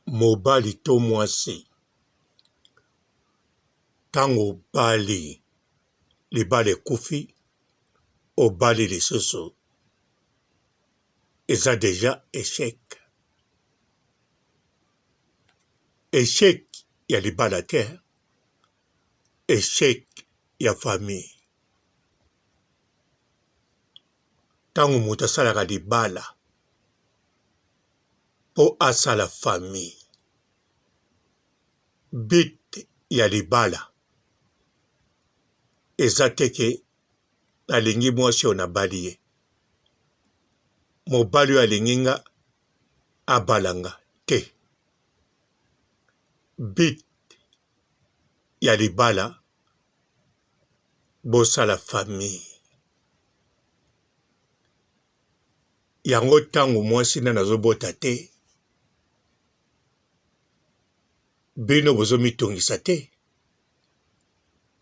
mobali to mwasi ntango obali libala ekufi obali lisusu eza deja échec. Échec ya libala te, échec ya famille. Ntango moto asalaka libala mpo asala famille, but ya libala eza teke alingi mwasi oyo nabali ye, mobali oyo alingi nga abalanga te. But ya libala bosala famille. Yango ntango mwasi nani azobota te, bino bozomitungisa te,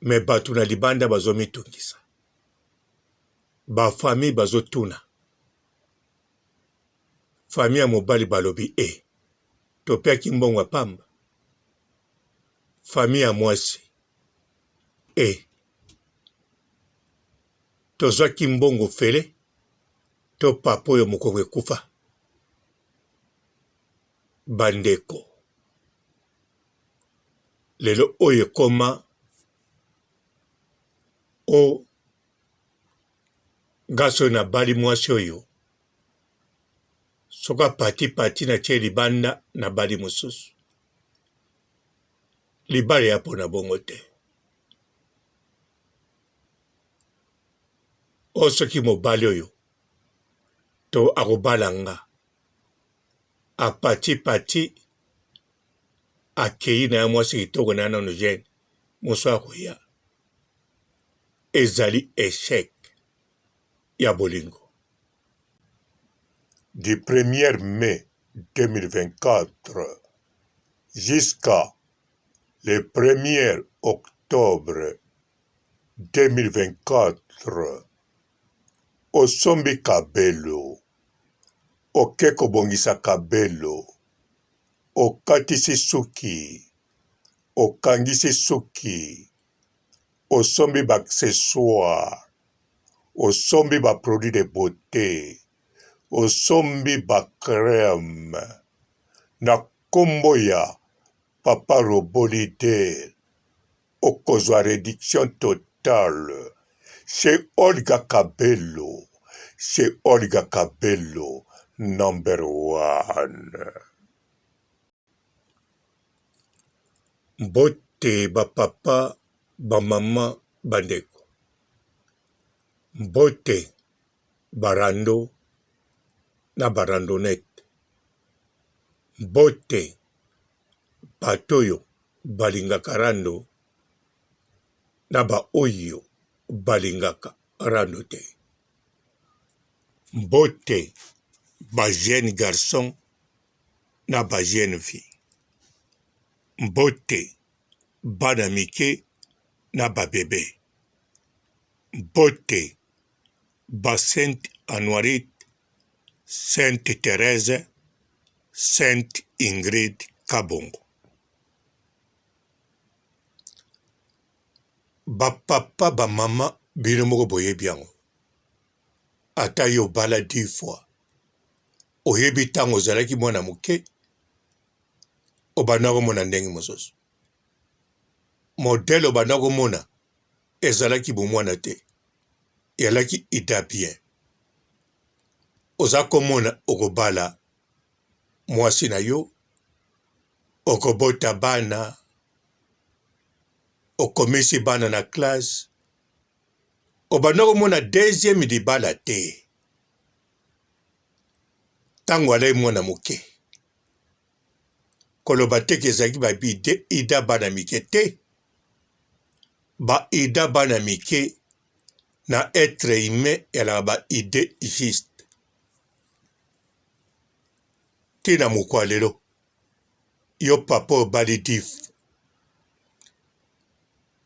me bato na libanda bazomitungisa. Bafamille bazotuna. Famille ya mobali balobi topiaki mbongo ya pamba. Famille ya mwasi tozwaki mbongo fele to papa oyo mokongo ekufa. Bandeko, lelo oyo ekoma o gaso na bali mwasi oyo soka pati na tie libanda na bali mosusu. Libala ya pona bongo te. O soki mobali oyo to akobalanga apati akei na ya mwasi kitoko na nano jene moso akoya, ezali échec ya bolingo. Du 1er mai 2024 jusqu'à le 1er octobre 2024, osombi kabelo, oke kobongisa kabelo, okatisi suki, okangisi suki, osombi ba-accessoire, osombi ba-produit de beauté, osombi ba-crème, na kombo ya Papa Robolidel, okozwa réduction totale chez Olga Kabelo, chez Olga Kabelo, number 1. Mbote bapapa, bamama, bandeko. Mbote barando na barandonete. Mbote batoyo balingaka rando na ba oyo balingaka rando te. Mbote ba jeune garçon na ba jeune fille. Mbote bana mike na ba bebe. Mbote ba Sainte Anuarite, Sainte Thérèse, Sainte Ingrid Kabongo. Ba papa ba mama bino moko boyebi yango. Ata yo bala 10 fois. Oyebi tango ozalaki mwana moke, obanda komona ndenge mosusu. Modele obanda komona ezalaki bomwana te. Ezalaki ida bien. Oza komona okobala mwasi na yo, okobota bana, okomisi bana na classe, obanda komona deuxième libala te. Tango alai mwana moke. Koloba teke ezalaki babide ida bana mike te. Ba ida bana mike na être humain yala ba ide juste. Tina mukwa lelo. Yo papa obali dif.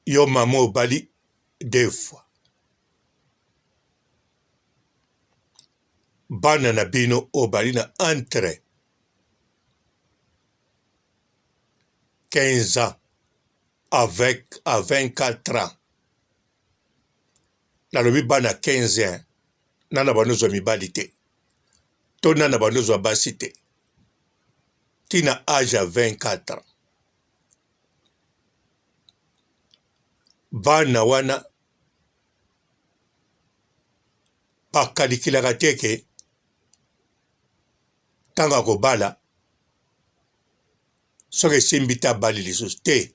Yo mama obali 2 fois. Bana na bino obali na entre 15 ans à 24 ans. Nalobi bana 15 ans. Nana banozo mibali te. To nana banozo basi te. Tina âge à 24 ans. Bana wana bakalikilaka te ke tanga kobala soki esimbi te abali lisusu te.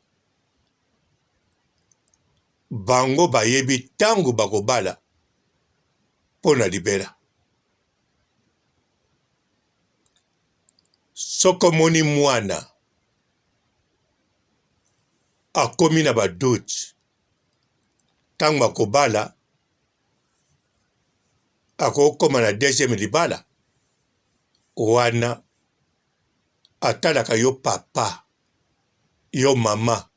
Bango bayebi tango bakobala mpo na libela. Soki omoni mwana akomi na badoute tango bakobala akokoma na deuxième libala, wana atalaka yo papa, yo mama.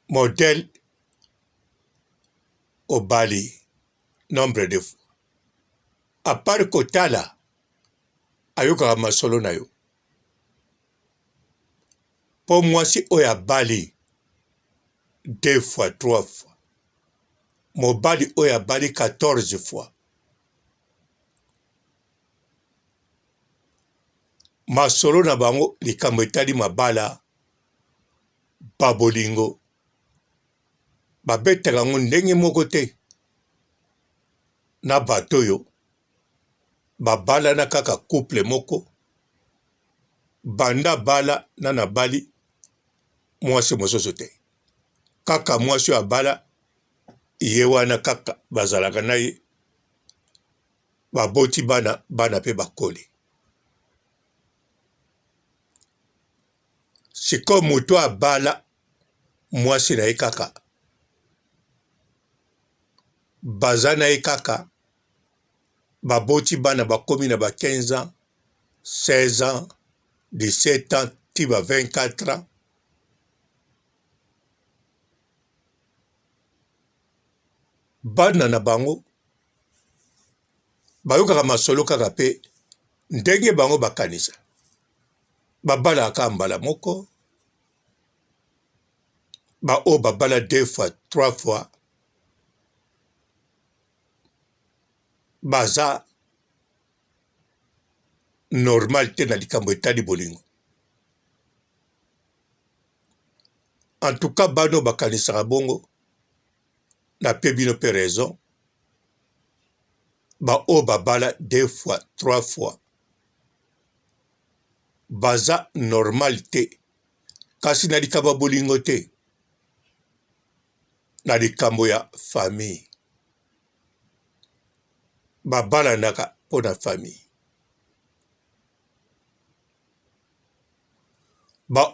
Modèle obali nombre de fois. À part kotala ayokaka masolo na yo. Po mwasi oyo abali 2 fois 3 fois. Mobali oyo abali 14 fois. Masolo na bango likambo etali mabala babolingo. Babetaka ngo ndenge moko te. Na bato yo babala na kaka couple moko. Banda bala na bali mwasi mosusu te. Kaka mwasi abala ye wana kaka bazalaka na ye. Baboti bana pe bakoli. Siko moto abala mwasi na ye kaka. Baza na ye kaka. Baboti bana bakomi na ba 15 ans, 16 ans, 17 ans, tiba 24 ans. Bana na bango bayokaka masolo kaka pe ndenge bango bakanisa. Babala aka mbala moko. O babala 2 fois, 3 fois. Baza normal te na likambo etali bolingo. En tout cas bano bakanisaka bongo na pe bino pe raison. O babala 2 fois, 3 fois. Baza normal te. Kasi na likambo bolingo te. Na likambo ya famille. Babala naka po na famille.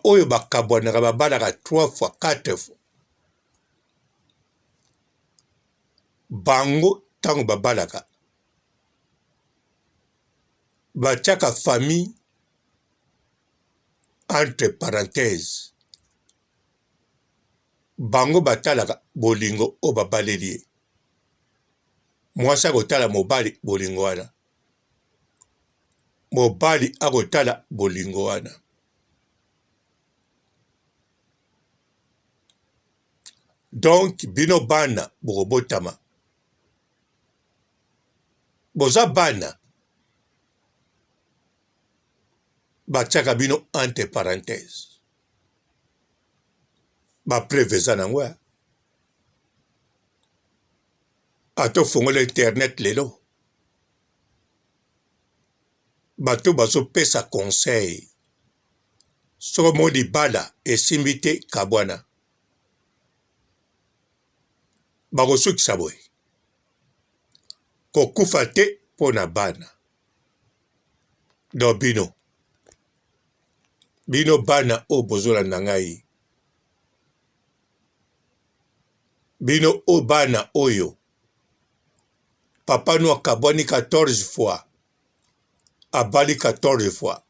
Oyo bakabwanaka babalaka 3 fois, 4 fois. Bango tango babalaka. Batiaka famille entre parenthèses. Bango batalaka bolingo o babaleli. Mwasi akotala mobali bolingo wana. Mobali akotala bolingo wana. Donc bino bana bokobotama. Boza bana batiaka bino entre parenthèses. Bapreveza nango ya. Ato fongola internet lelo. Bato bazo pesa conseil. Soko mo libala esimbi te kabwana. Bakosukisa boye. Kokufa te po na bana. Do bino. Bino bana o bozola na ngai. Bino o bana oyo. Papa nou akabwani 14 fois. Abali 14 fois.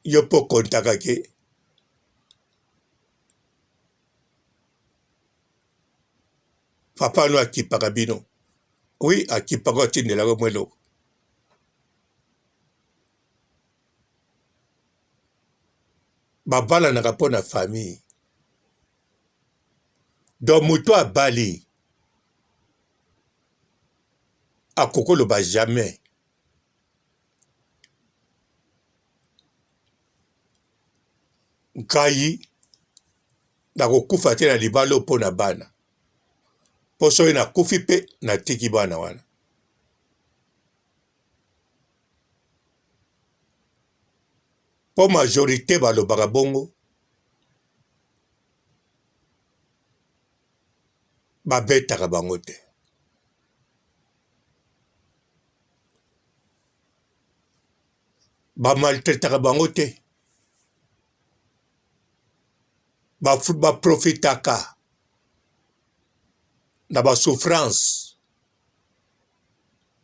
Yo po kontaka ke. Papa nou akipaka bino. Oui, akipaka tindelaka mwelo. babala na kapona famille donc moto abali akokolo ba jamais ngai nakokufa te na libala mpo na bana mpo soki nakufi mpe natiki bana wana mpo majorité balobaka bongo babetaka bango te bamaltraitaka bango te baprofitaka na basouffrance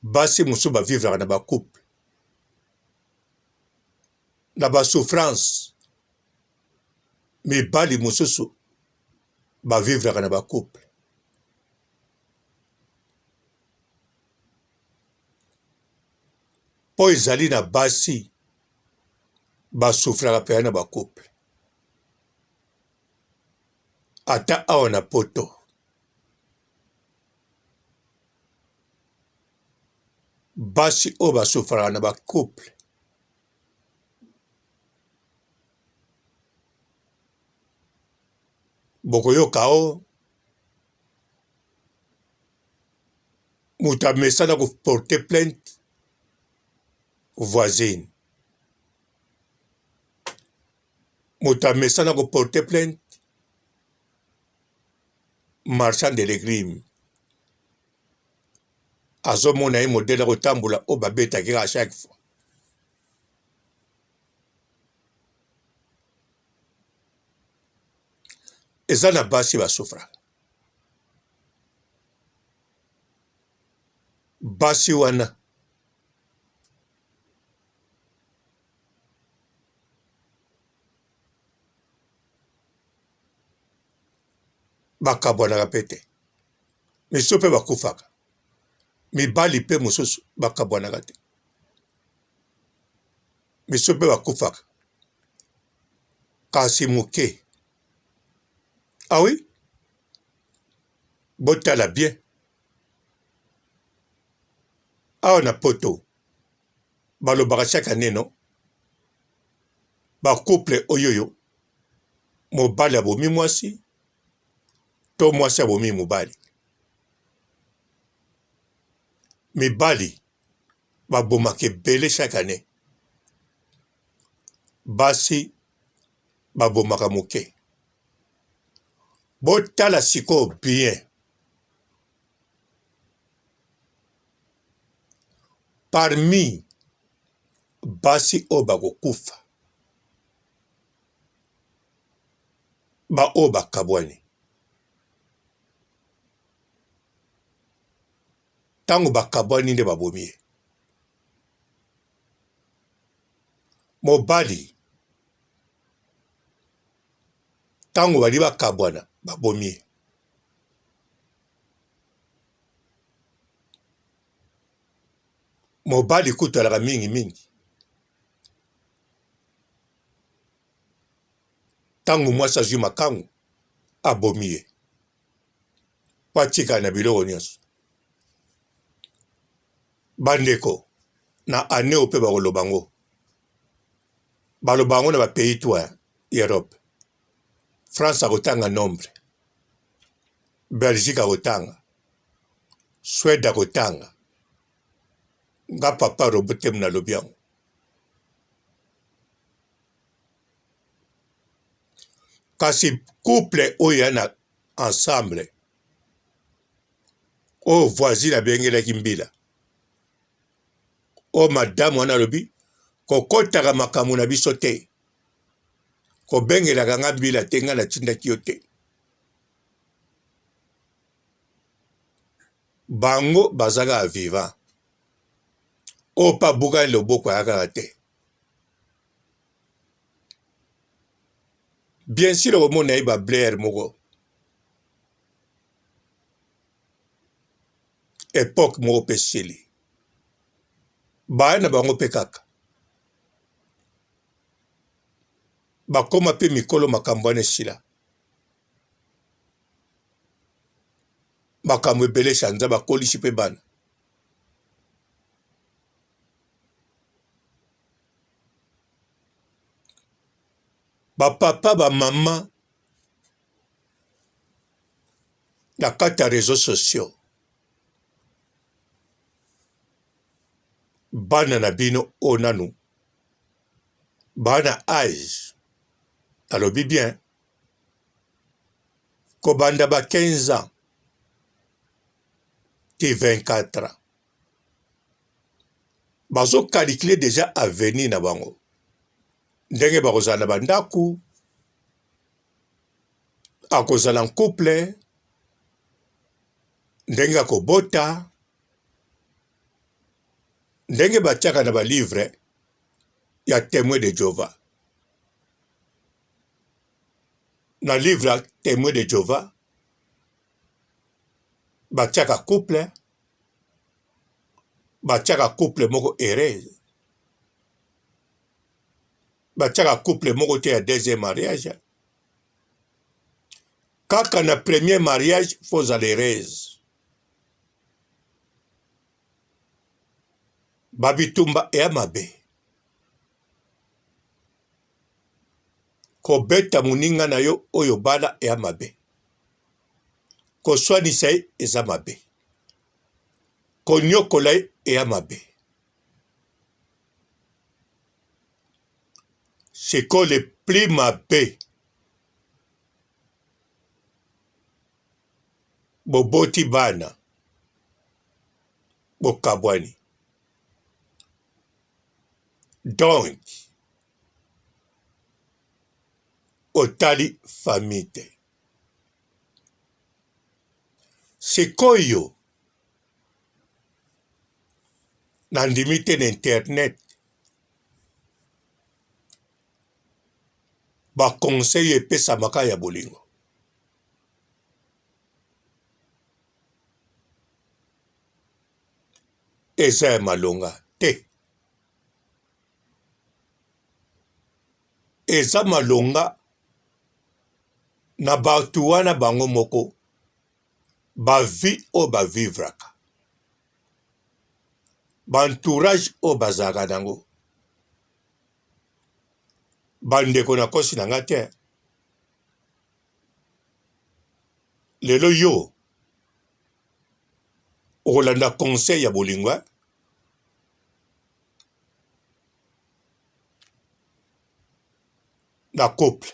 basi mosusu bavivraka na bacouple na basouffrance mibali mosusu bavivraka na bacouple mpo ezali na basi basouffraka mpenza na bacouple ata awa na poto basi oyo basouffraka na bacouple bokoyoka o moto amesana koporte plainte voisine moto amesana koporte plainte marchand de légumes azomona ye modele kotambola oyo babetaki à chaque fois eza na basi basouffraka basi wana bakabwanaka mpe te misusu mpe bakufaka mibali mpe mosusu bakabwanaka te misusu mpe bakufaka kasi moke ah oui botala bien awa na poto balobaka chaque année no bacouple oyoyo mobali abomi mwasi to mwasi abomi mobali mibali babomaka ebele chaque année basi babomaka moke botala sikoyo bien parmi basi oyo bakokufa baoyo bakabwani ntango bakabwani nde babomi ye mobali ntango bali bakabwana babomi ye mobali kutu alaka mingi ntango mwasi azwi makangu abomi ye mpo atikala na biloko nyonso bandeko na ane oyo mpe bakoloba ngo baloba yango na bapays to Europe France akotanga nombre Belgique akotanga Suède akotanga nga papa robote nalobi yango kasi couple oyo ya na ensemble oyo voisine abengelaki mbila oyo madame wana alobi kokotaka makambo na biso te kobengelaka nga mbila te nga natindaki yo te bango bazaka vivant oyo mpa bukani loboko ayakaka te bien sûr okomona ye bablaire moko époque moko mpe sili baya na bango mpe kaka bakoma pe mikolo makambo wana esila. Makambo ebele shanza bakolisi pe bana. Bapapa bamama na kati ya réseaux sociaux. Bana na bino onanu. Bana âge. Alobi bien. Kobanda ba 15 ans. Ti 24 ans. Bazo calculer déjà avenir na bango. Ndenge bakozala na bandaku. Akozala en couple. Ndenge akobota. Ndenge batiaka na ba livre ya témoin de Jéhovah. Na livre témoin de Jéhovah batiaka couple. Batiaka couple moko heureuse. Batiaka couple moko te ya deuxième mariage. Kaka na premier mariage fozala heureuse. Babitumba ya mabe. Kobeta muninga na yo oyo bala ya mabe. Koswanisa ye eza mabe. Konyokola ye ya mabe. C'est que le plus mabe. Boboti bana. Bokabwani. Donc, otali famille. Sikoyo nandimite na internet ba conseil epesamaka ya bolingo. Eza ya malonga te. Eza malonga na batu wana bango moko ba vie o ba vivraka. Ba entourage o bazaka nango. Bandeko na kosi na nga te. Lelo yo okolanda conseil ya bolingo na couple.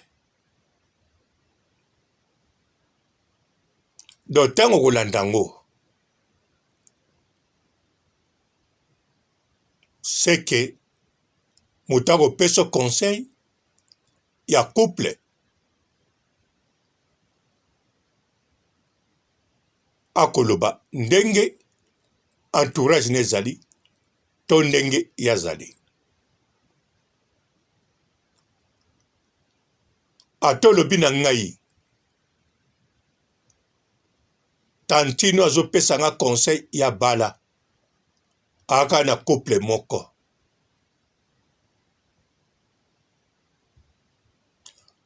Do tango kolanda ngo c'est que mutako peso conseil ya couple akoloba ndenge entourage nezali to ndenge yazali. Atolobi na ngai tantino azopesa nga conseil ya bala aka na couple moko.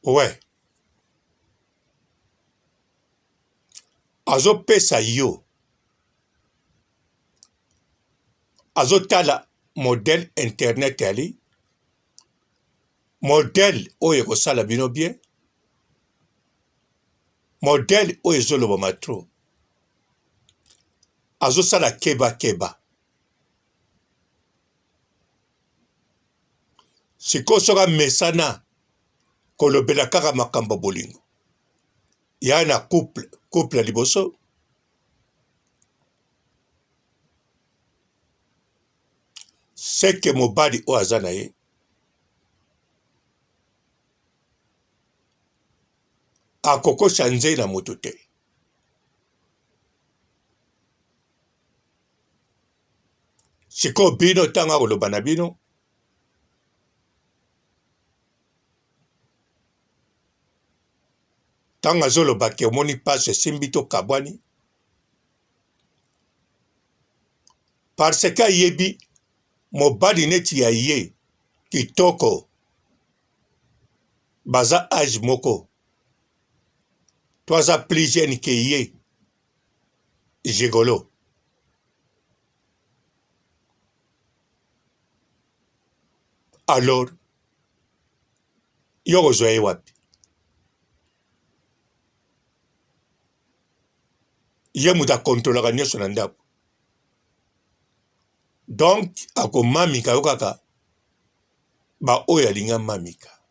Ouais. Azopesa yo. Azotala modèle internet ali. Modèle oyo ekosala bino bien. Modèle oyo ezoloba matro. Azosala keba keba. Siko soka mesana kolobela kaka makambo bolingo. Ya na couple liboso. Seke mobali o azana ye. Akoko chanje na moto te. Siko bino tanga koloba na bino. Tanga zolo bake omoni passe simbito kabwani. Parce que yebi mobali neti ya ye kitoko. baza âge moko toaza plus jeune ke ye jigolo alors yo kozwa ye wapi ye moto akontrolaka nyonso na ndako donc akomamika yo kaka baoyo alingi amamika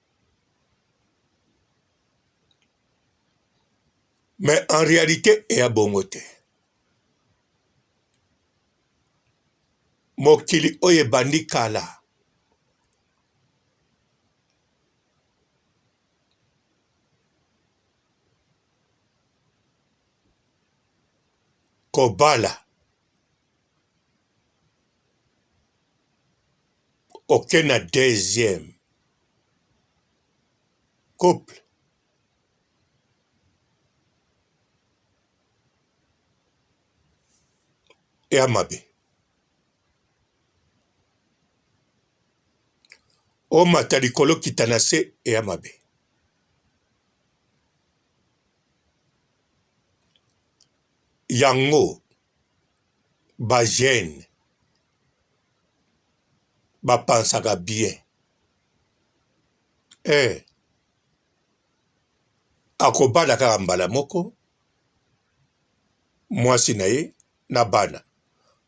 mais en réalité eya bongo te mokili oyo ebandi kala kobala oke na deuxième couple eya mabe omata likolo kita na se eya mabe yango bagene bapansaka bien akobala kaka mbala moko mwasi na ye na bana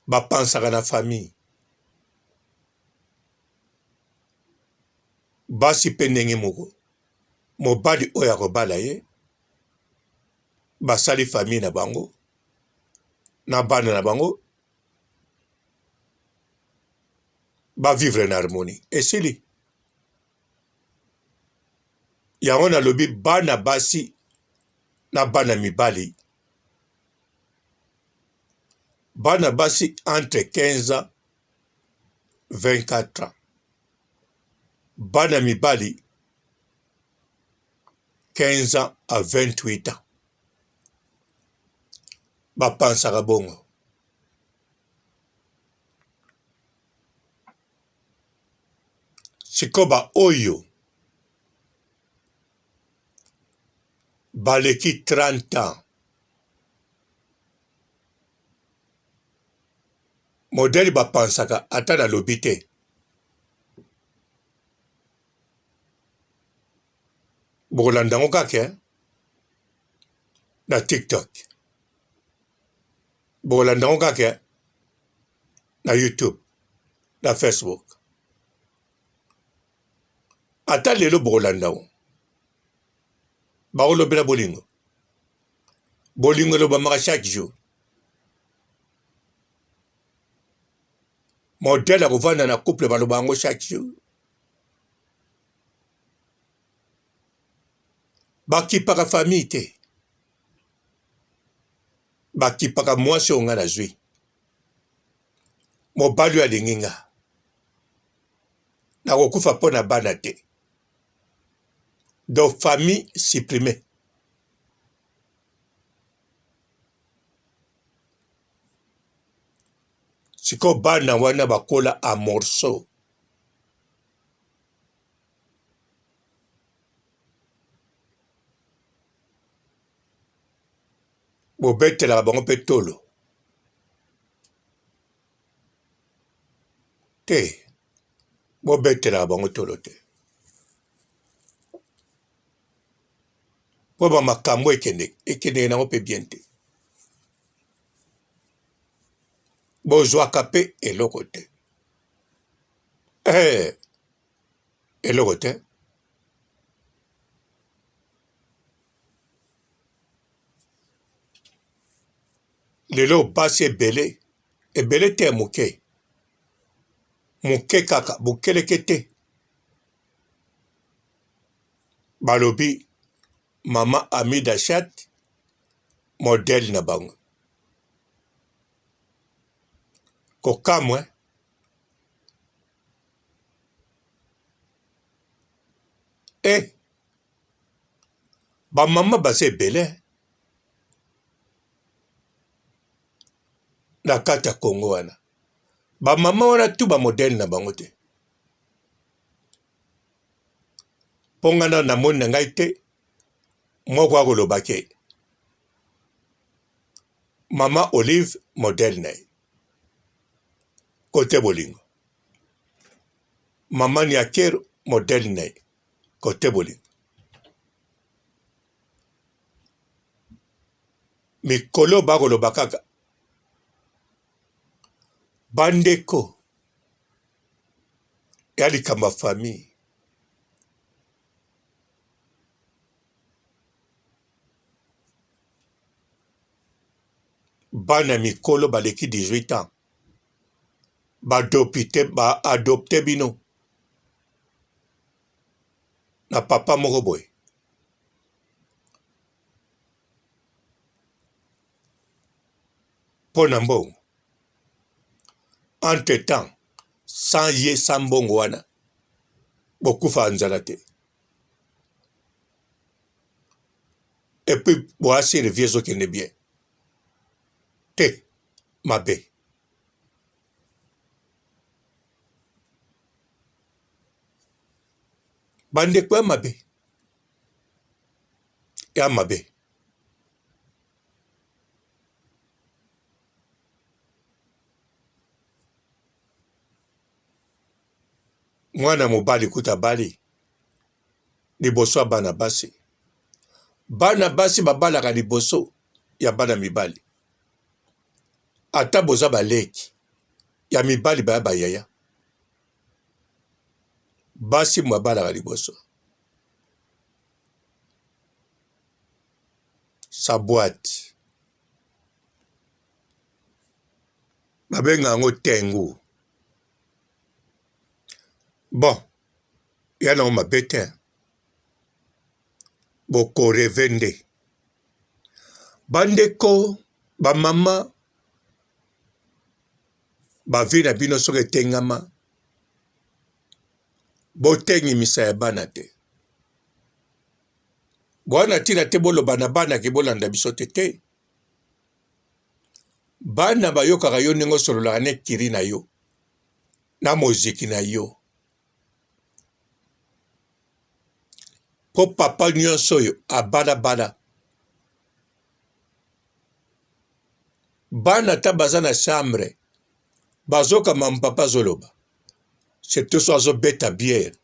bapansaka na famille basi mpe ndenge moko mobali oyo akobala ye basali famille na bango na bana na bango bavivre na harmonie esili yango nalobi bana basi na bana mibali bana basi entre 15 ans 24 ans bana mibali 15 ans à 28 ans bapansaka bongo sikoba oyo baleki 30 ans modele bapansaka ata nalobi te bokolanda yango kaka na TikTok bokolanda yango kaka na YouTube na Facebook ata lelo bokolanda yango bakolobela bolingo bolingo elobamaka chaque jour modele akovanda na couple baloba yango chaque jour bakipaka famille te bakipaka mwasi oyo nga nazwi mobali oyo alingi nga nakokufa mpo na bana te donc famille supprimée siko bana wana bakola a morceau bobetelaka bango mpe tolo te bobetelaka bango tolo te mpo bamakambo ekendeke nango mpe bien te bozwaka mpe eloko te eloko te lelo basi ebele te moke kaka bokeleke te balobi mama Amida Chat modèle na bango kokamwe bamama baza ebele na kati ya Kongo wana bamama wana tu bamodele na bango te Pongana na moni na ngai te moko akoloba ke Mama Olive modèle na ye kote bolingo. Mama Niakero modèle na ye kote bolingo. Mikolo bakoloba kaka bandeko ya likambo ya famille. Bana mikolo baleki 18 ans. Ba adopte bino. Na papa moko boye. Pona mbongo. Entre temps, sans ye sans mbongo wana. Bokufa nzala te. Et puis, boasi revient zo kende bien. Te, mabe. Bande kwa mabe. Ya mabe. Mwana mobali kuta bali. Liboso bana basi. Bana basi babalaka liboso ya bana mibali. Ata boza baleki. Ya mibali baya bayaya. Basi mwabalaka liboso. Sa boîte. Babenga yango tengu. Bon. Yana mabe te. Boko revende. Bandeko, ba mama, ba vi na bino soke tengama. Botengi misa ya bana te. Bwana tina te bolo bana bana ki bolanda biso te. Bana bayokaka yo ndenge osolola ne kiri na yo. Na moziki na yo. Po papa nyonso yo abala. Bana ta baza na chambre. Bazoka mampapa zoloba. Surtout so azo beta bière.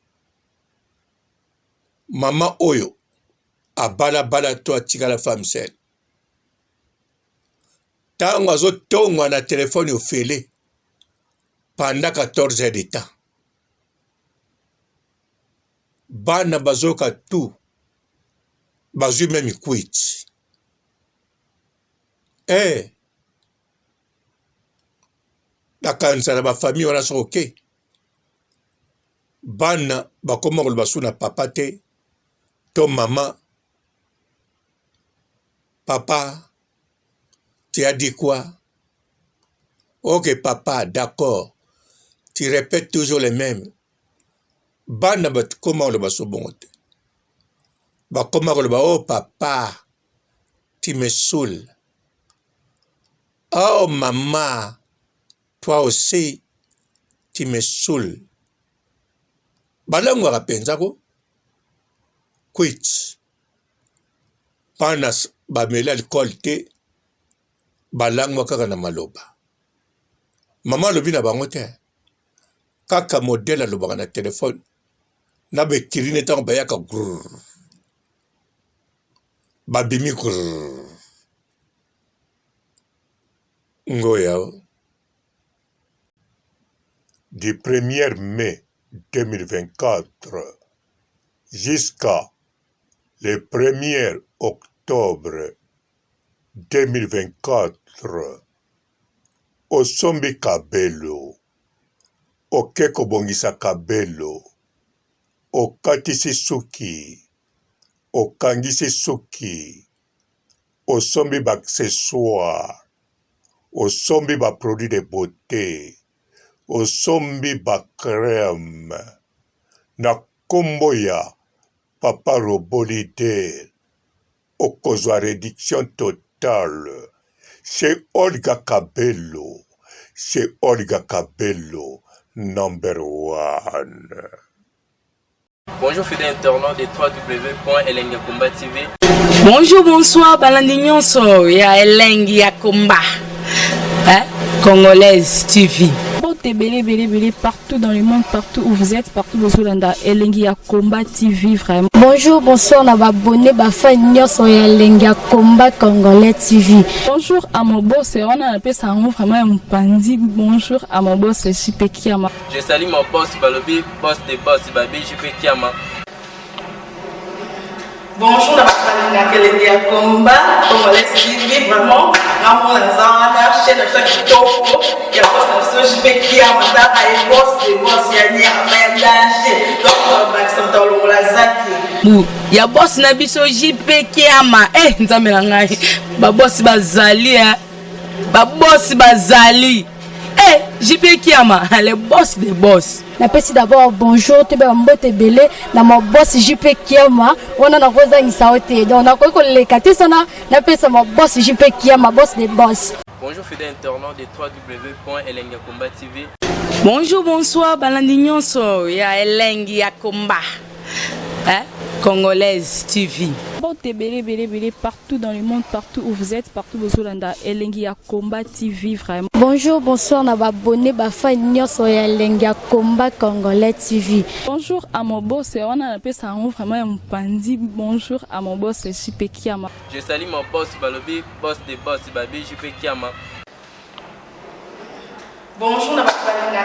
Mama oyo abala to atika la femme seule. Tango azo tongwa na telefone ofele pendant 14 heures de temps. Bana bazoka tout. Bazui même quit. La kanisa na ba famille wana so okay. Bana bakoma koloba su na papa te to mama. Papa, tu as dit quoi? Ok papa, d'accord. Tu répètes toujours les mêmes. Bana bakoma koloba su bongo te. Bakoma koloba oh papa, tu me saoules. Oh maman, toi aussi, tu me saoules. Balangwa kapenza ko quit. Panas bamela alcool te balangwa kaka na maloba. Mama lobi na bango te. Kaka modèle alobaka na telefone. Na bekirine tango bayaka grrr. Babimi grrr. Ngoya. Du 1er mai 2024 jusqu'à le 1er octobre 2024 osombi kabelo okeko bongisa kabelo okatisi suki okangisi suki osombi ba-accessoire osombi ba-produit de beauté osombi ba-crème na kombo ya Papa Robolide okozwa réduction totale chez Olga Kabelo, number 1. Bonjour fidèles internautes de www.elengiakomba TV. Bonjour, bonsoir, balandignon so ya Elengiakomba, Congolaise TV. Belé partout dans le monde, partout où vous êtes, partout où vous êtes, Elengiakomba TV vraiment. Bonjour, bonsoir, on va abonner à Elengiakomba Congolais TV. Bonjour à mon boss, on a appelé ça vraiment un pandi. Bonjour à mon boss, JP Kiama. Je salue mon boss Balobi, boss des boss Babi, JP Kiama. Bonjour, à Elengiakomba Congolais TV vraiment. Ramon Lazana, chaîne de chaque topo, il y a pas de JP Kiama, et boss des boss, il y a un danger. Donc, Maxime Lazaki. Ya boss na biso JP Kiama, nzambe na ngai. Ba boss bazali, ba boss bazali. JP Kiama, le boss des boss. Napesi d'abord bonjour, te ba mbote belé na mo boss JP Kiama, wana na koza ngisaote. Donc na ko le katisana, napesa mo boss JP Kiama, boss des boss. Bonjour fidèles internautes de www.elengiakomba TV. Bonjour, bonsoir, balandignon so ya Elengiakomba, Congolaise TV. Belé partout dans le monde, partout où vous êtes, partout où vous êtes, Elengiakomba TV vraiment. Bonjour, bonsoir, on va abonner à Elengiakomba Congolais TV. Bonjour à mon boss, on a appelé ça vraiment un pandi. Bonjour à mon boss, JP Kiama. Je salue mon boss Balobi, boss des boss Babi, JP Kiama. Bonjour, à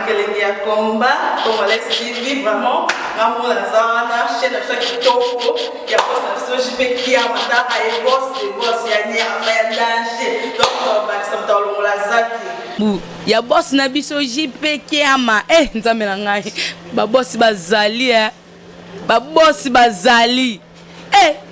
Elengiakomba Congolais TV vraiment. Ramon Lazana, chaîne de chaque topo, il y a pas de JP Kiama, et boss des boss, il y a un danger. Donc, Maxime Lazaki. Ya boss na biso JP Kiama, nzambe na ngai. Ba boss bazali, ba boss bazali.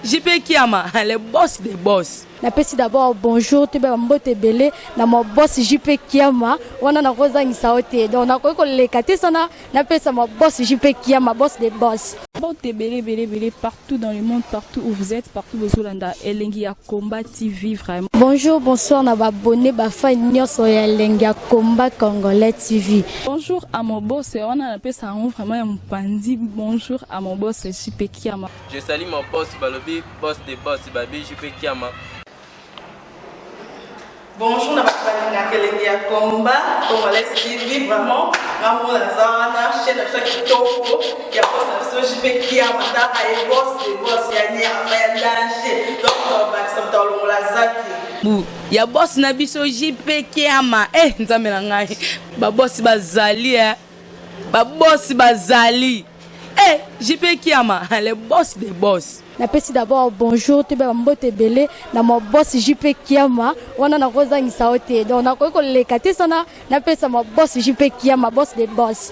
JP Kiama, le boss des boss. Napesi d'abord bonjour, te ba mbote belé na mo boss JP Kiama, wana na koza ngisaote. Donc na ko le katisana, napesa mo boss JP Kiama, boss des boss. Belé partout dans le monde, partout où vous êtes, partout où vous êtes, Elengiakomba TV vraiment. Bonjour, bonsoir, on va abonner à Elengiakomba Congolais TV. Bonjour à mon boss, on a appelé ça vraiment un pandi. Bonjour à mon boss, JP Kiama. Je salue mon boss Balobi, boss des boss Babi, JP Kiama. Bonjour, à Elengiakomba Congolais TV vraiment. Ramon Lazana, chaîne de chaque topo, il y a pas de JP Kiama, et boss des boss, il y a un danger. Donc, Maxime Lazaki. Ya boss na biso JP Kiama, nzambe na ngai. Ba boss bazali, ba boss bazali. JP Kiama, le boss des boss. Napesi d'abord bonjour, te ba mbote belé na mo boss JP Kiama, wana na koza ngisaote. Donc na ko le katisana, napesa mo boss JP Kiama, boss des boss.